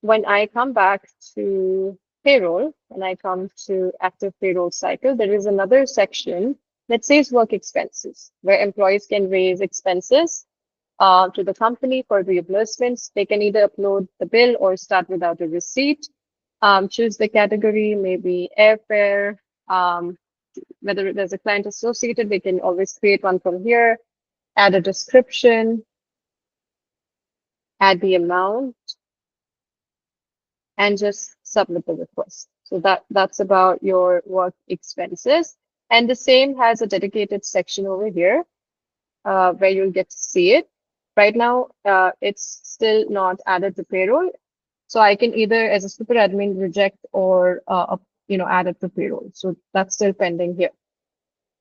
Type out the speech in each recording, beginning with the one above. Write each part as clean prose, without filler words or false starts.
when I come back to payroll and I come to active payroll cycle, there is another section that says work expenses, where employees can raise expenses to the company for reimbursements. They can either upload the bill or start without a receipt. Choose the category, maybe airfare. Whether there's a client associated, they can always create one from here, add a description, add the amount, and just submit the request. So that's about your work expenses. And the same has a dedicated section over here where you'll get to see it. Right now, it's still not added to payroll. So I can either, as a super admin, reject or add it to payroll. So that's still pending here.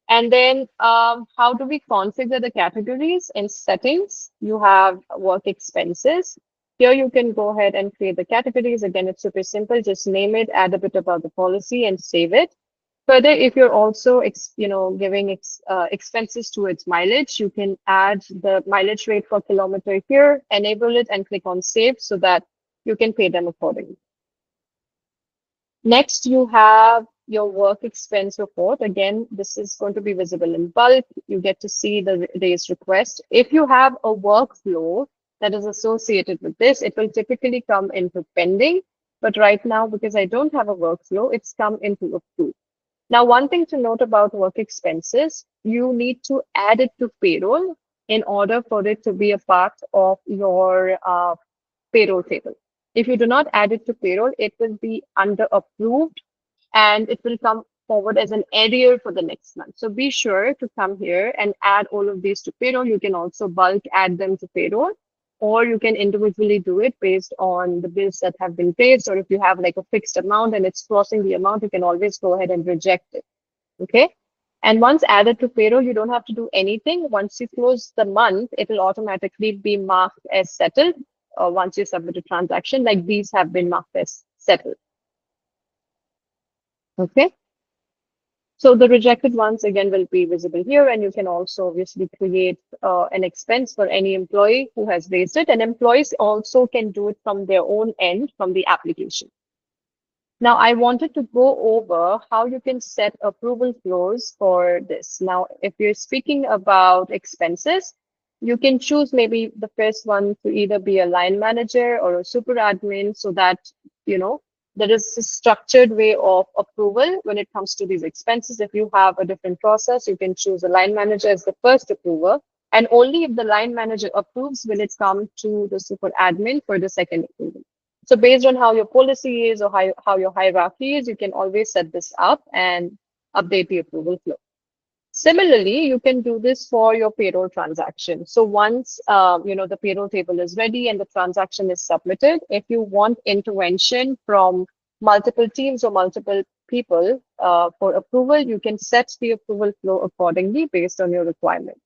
And then how do we configure the categories? In settings, you have work expenses. Here you can go ahead and create the categories. Again, it's super simple. Just name it, add a bit about the policy, and save it. Further, if you're also giving expenses towards mileage, you can add the mileage rate per kilometer here, enable it, and click on save so that you can pay them accordingly. Next, you have your work expense report. Again, this is going to be visible in bulk. You get to see the raised request. If you have a workflow that is associated with this, it will typically come into pending. But right now, because I don't have a workflow, it's come into approved. Now, one thing to note about work expenses, you need to add it to payroll in order for it to be a part of your payroll table. If you do not add it to payroll, it will be under approved and it will come forward as an arrear for the next month. So be sure to come here and add all of these to payroll. You can also bulk add them to payroll, or you can individually do it based on the bills that have been paid. Or if you have like a fixed amount and it's crossing the amount, you can always go ahead and reject it. Okay. And once added to payroll, you don't have to do anything. Once you close the month, it will automatically be marked as settled. Once you submit a transaction, like these have been marked as settled. Okay. So the rejected ones again will be visible here, and you can also obviously create an expense for any employee who has raised it, and employees also can do it from their own end from the application. Now, I wanted to go over how you can set approval flows for this. Now, if you're speaking about expenses, you can choose maybe the first one to either be a line manager or a super admin so that, there is a structured way of approval when it comes to these expenses. If you have a different process, you can choose a line manager as the first approver. And only if the line manager approves will it come to the super admin for the second approval. So based on how your policy is or how your hierarchy is, you can always set this up and update the approval flow. Similarly, you can do this for your payroll transaction. So once the payroll table is ready and the transaction is submitted, if you want intervention from multiple teams or multiple people for approval, you can set the approval flow accordingly based on your requirement.